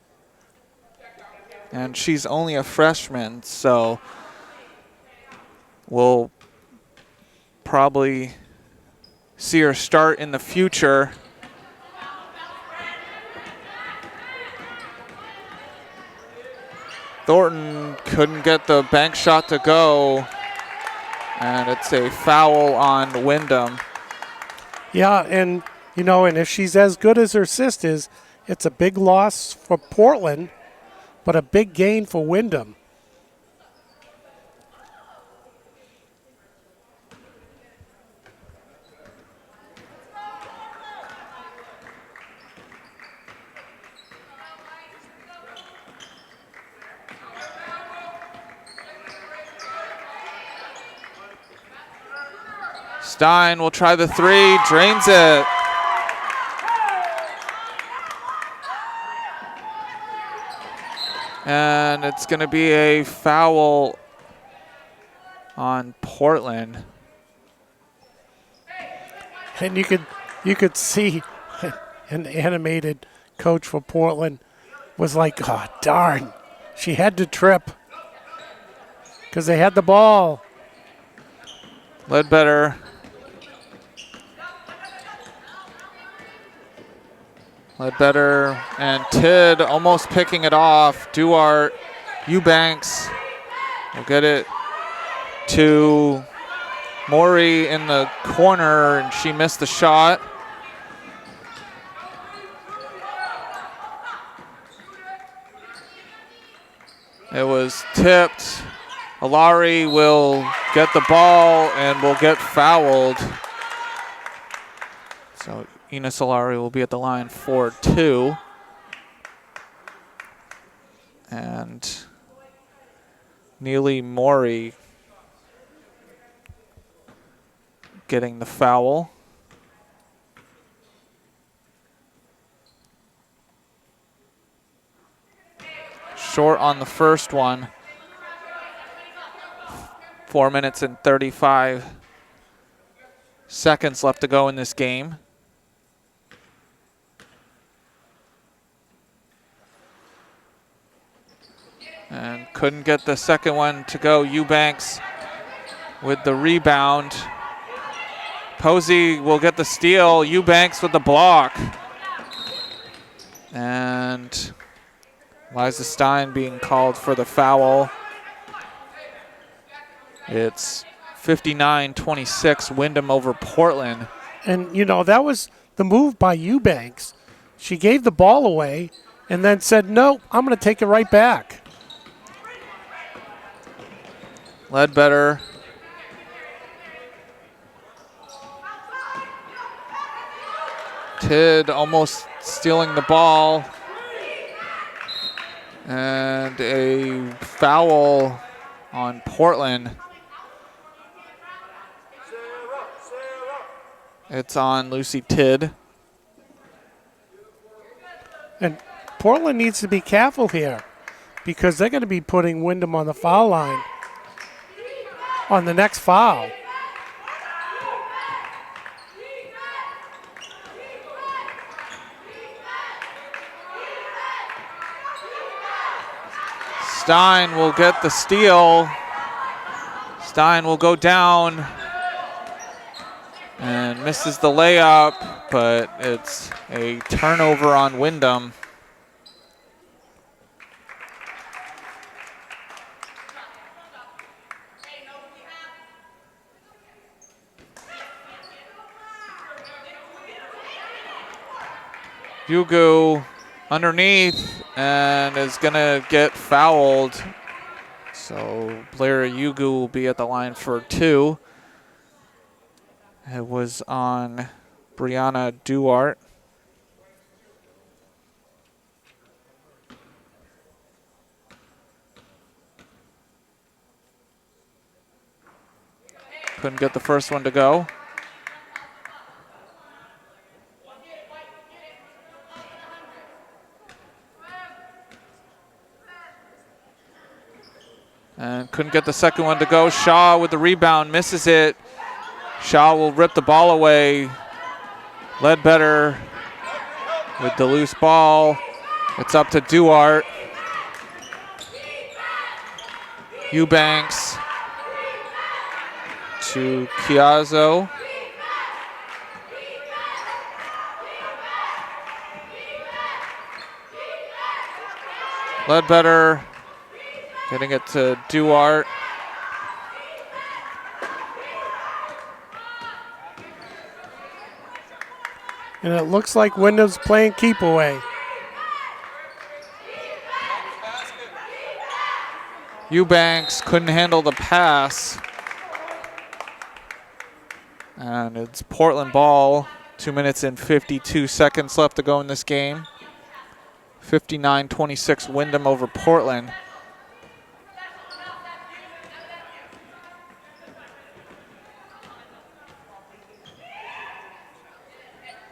And she's only a freshman, so we'll probably see her start in the future. Thornton couldn't get the bank shot to go, and it's a foul on Windham. Yeah, and you know, and if she's as good as her sisters, it's a big loss for Portland, but a big gain for Windham. Stein will try the three, drains it. And it's going to be a foul on Portland. And you could see an animated coach for Portland was like, oh, darn. She had to trip because they had the ball. Ledbetter. Ledbetter and Tidd almost picking it off. Duart, Eubanks will get it to Maury in the corner, and she missed the shot. It was tipped. Alari will get the ball and will get fouled. So Enos Alari will be at the line for two. And Neely Maury getting the foul. Short on the first one. 4 minutes and 35 seconds left to go in this game. And couldn't get the second one to go. Eubanks with the rebound. Posey will get the steal. Eubanks with the block. And Liza Stein being called for the foul. It's 59-26 Windham over Portland. And, you know, that was the move by Eubanks. She gave the ball away and then said, no, I'm going to take it right back. Ledbetter. Tidd almost stealing the ball. And a foul on Portland. It's on Lucy Tidd. And Portland needs to be careful here because they're going to be putting Windham on the foul line on the next foul. Stein will get the steal. Stein will go down and misses the layup, but it's a turnover on Windham. Hugo underneath and is going to get fouled. So Blair Yugu will be at the line for 2. It was on Brianna Duarte. Couldn't get the first one to go. And couldn't get the second one to go. Shaw with the rebound, misses it. Shaw will rip the ball away. Ledbetter with the loose ball. It's up to Duarte. Eubanks to Chiazzo. Ledbetter getting it to Duarte. And it looks like Windham's playing keep away. Eubanks couldn't handle the pass. And it's Portland ball. 2 minutes and 52 seconds left to go in this game. 59-26 Windham over Portland.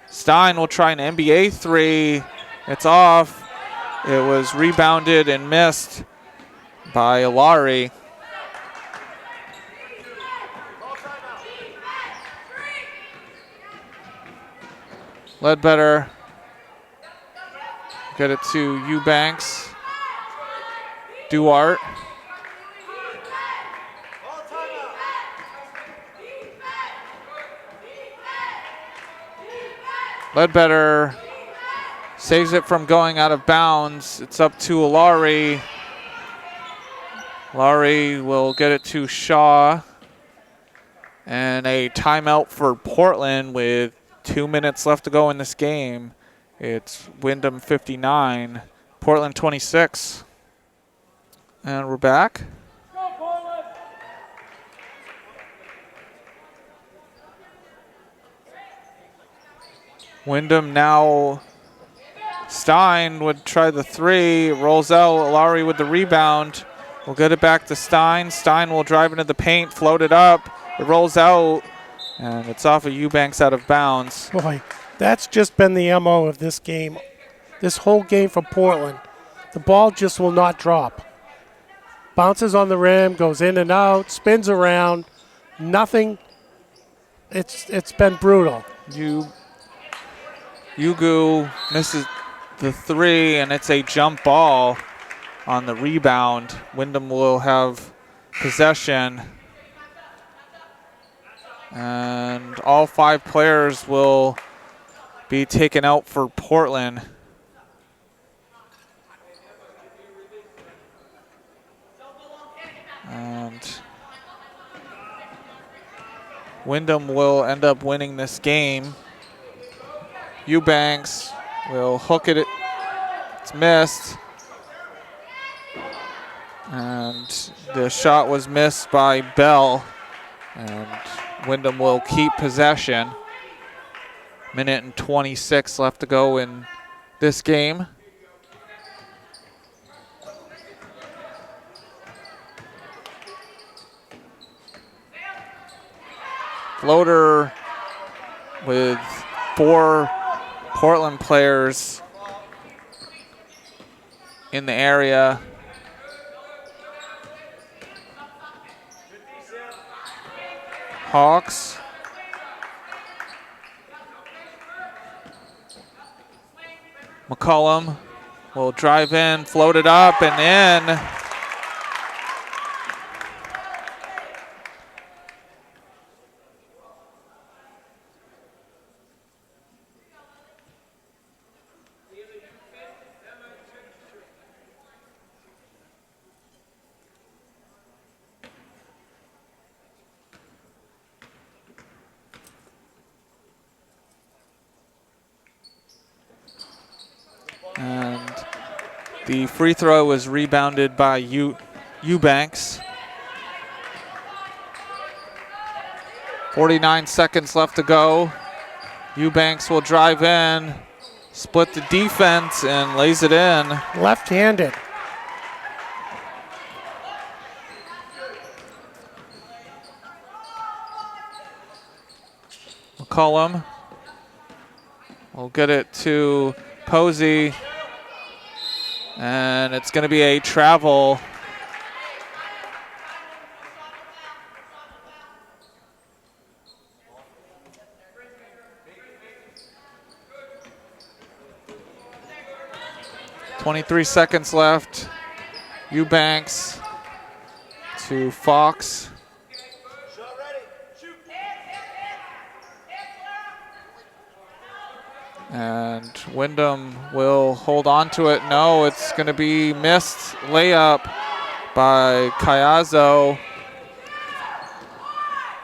Stein will try an NBA 3. It's off. It was rebounded and missed by Ilari. Ledbetter get it to Eubanks. Duarte. Ledbetter saves it from going out of bounds. It's up to Ilari. Ilari will get it to Shaw. And a timeout for Portland with 2 minutes left to go in this game. It's Windham 59, Portland 26. And we're back. Windham now. Stein would try the 3, rolls out. Ilari with the rebound. We'll get it back to Stein. Stein will drive into the paint, float it up. It rolls out, and it's off of Eubanks out of bounds. Boy, that's just been the MO of this game. This whole game for Portland. The ball just will not drop. bounces on the rim, goes in and out, spins around. Nothing. It's been brutal. Yugu misses the three, and it's a jump ball on the rebound. Windham will have possession. And all 5 players will be taken out for Portland. And Windham will end up winning this game. Eubanks will hook it. It's missed. And the shot was missed by Bell. And Windham will keep possession. Minute and 26 left to go in this game. Floater with 4 Portland players in the area. Hawks. McCollum will drive in, float it up and in. And the free throw was rebounded by Eubanks. 49 seconds left to go. Eubanks will drive in, split the defense, and lays it in. Left-handed. McCollum will get it to Posey, and it's going to be a travel. .23 seconds left. Eubanks to Fox. And Windham will hold on to it. No, it's going to be missed layup by Caiazzo.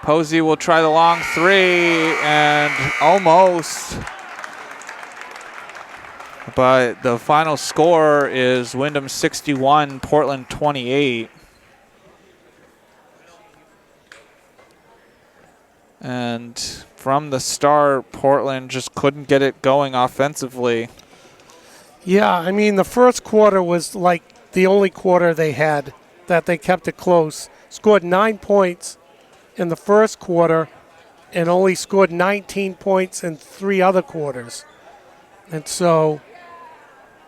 Posey will try the long three and almost. But the final score is Windham 61, Portland 28. And from the start, Portland just couldn't get it going offensively. Yeah, I mean, the first quarter was like the only quarter they had that they kept it close. Scored 9 points in the first quarter and only scored 19 points in 3 other quarters. And so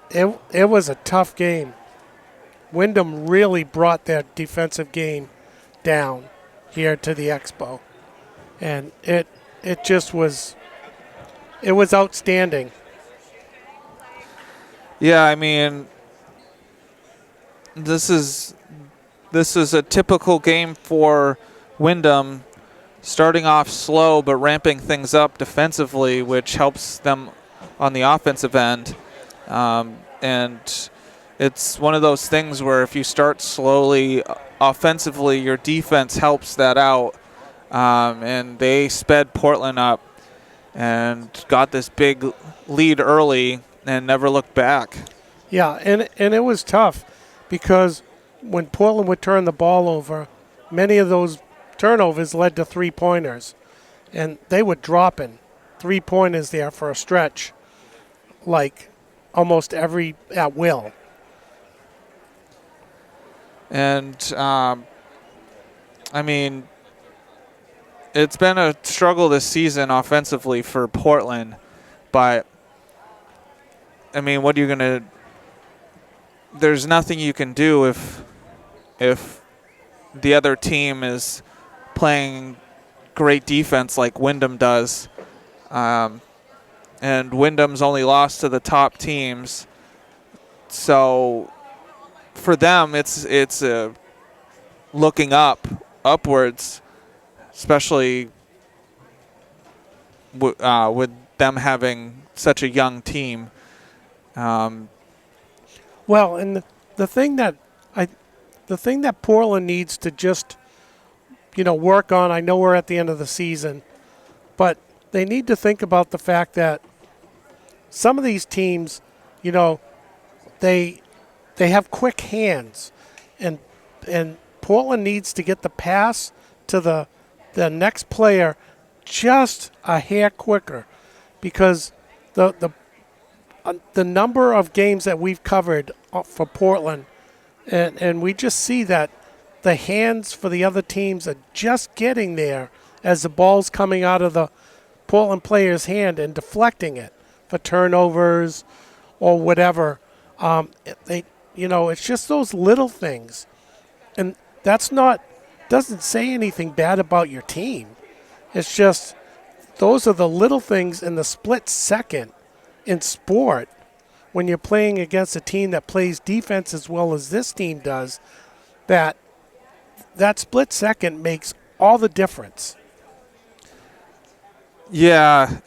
it was a tough game. Windham really brought their defensive game down here to the Expo. And it just was, it was outstanding. Yeah, I mean, this is a typical game for Windham, starting off slow but ramping things up defensively, which helps them on the offensive end. And it's one of those things where if you start slowly offensively, your defense helps that out. And they sped Portland up and got this big lead early and never looked back. Yeah, and it was tough because when Portland would turn the ball over, many of those turnovers led to three-pointers. And they were dropping three-pointers there for a stretch, like almost every at will. And, I mean, it's been a struggle this season offensively for Portland, but, I mean, what are you going to – there's nothing you can do if if the other team is playing great defense like Windham does. And Windham's only lost to the top teams. So for them, it's looking upwards, especially with them having such a young team. Well, and the thing that Portland needs to just work on. I know we're at the end of the season, but they need to think about the fact that some of these teams, they have quick hands, and Portland needs to get the pass to the next player just a hair quicker, because the number of games that we've covered for Portland, and we just see that the hands for the other teams are just getting there as the ball's coming out of the Portland player's hand and deflecting it for turnovers or whatever. It's just those little things, and doesn't say anything bad about your team. It's just those are the little things in the split second in sport when you're playing against a team that plays defense as well as this team does, that split second makes all the difference. Yeah,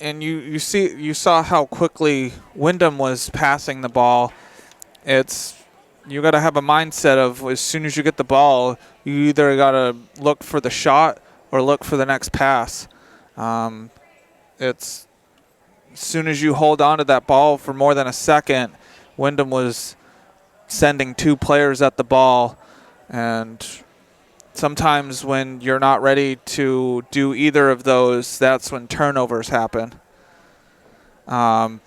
and you saw how quickly Windham was passing the ball. You got to have a mindset of, as soon as you get the ball, you either got to look for the shot or look for the next pass. As soon as you hold on to that ball for more than a second, Windham was sending two players at the ball, and sometimes when you're not ready to do either of those, that's when turnovers happen. But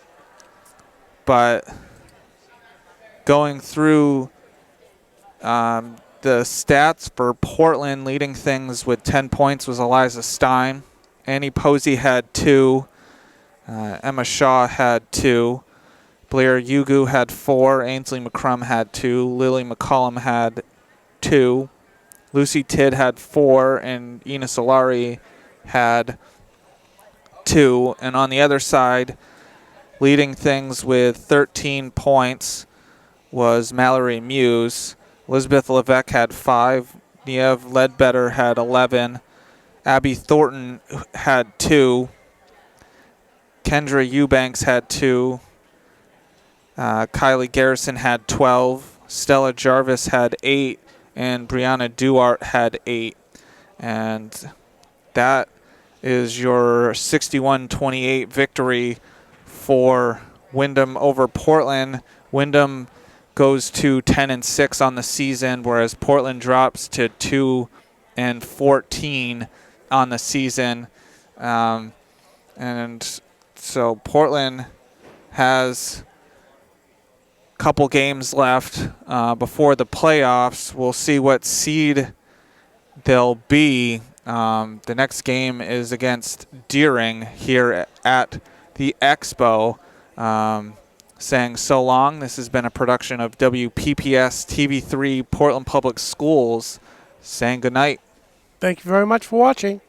going through the stats for Portland, leading things with 10 points was Eliza Stein. Annie Posey had 2. Emma Shaw had 2. Blair Yugu had 4. Ainsley McCrum had 2. Lily McCollum had 2. Lucy Tidd had 4. And Ina Solari had 2. And on the other side, leading things with 13 points was Mallory Muse. Elizabeth Levesque had 5. Niev Ledbetter had 11. Abby Thornton had 2. Kendra Eubanks had 2. Kylie Garrison had 12. Stella Jarvis had 8. And Brianna Duart had 8. And that is your 61-28 victory for Windham over Portland. Windham goes to 10-6 on the season, whereas Portland drops to 2-14 on the season. And so Portland has a couple games left before the playoffs. We'll see what seed they'll be. The next game is against Deering here at the Expo. Saying so long. This has been a production of WPPS TV3 Portland Public Schools. Saying goodnight. Thank you very much for watching.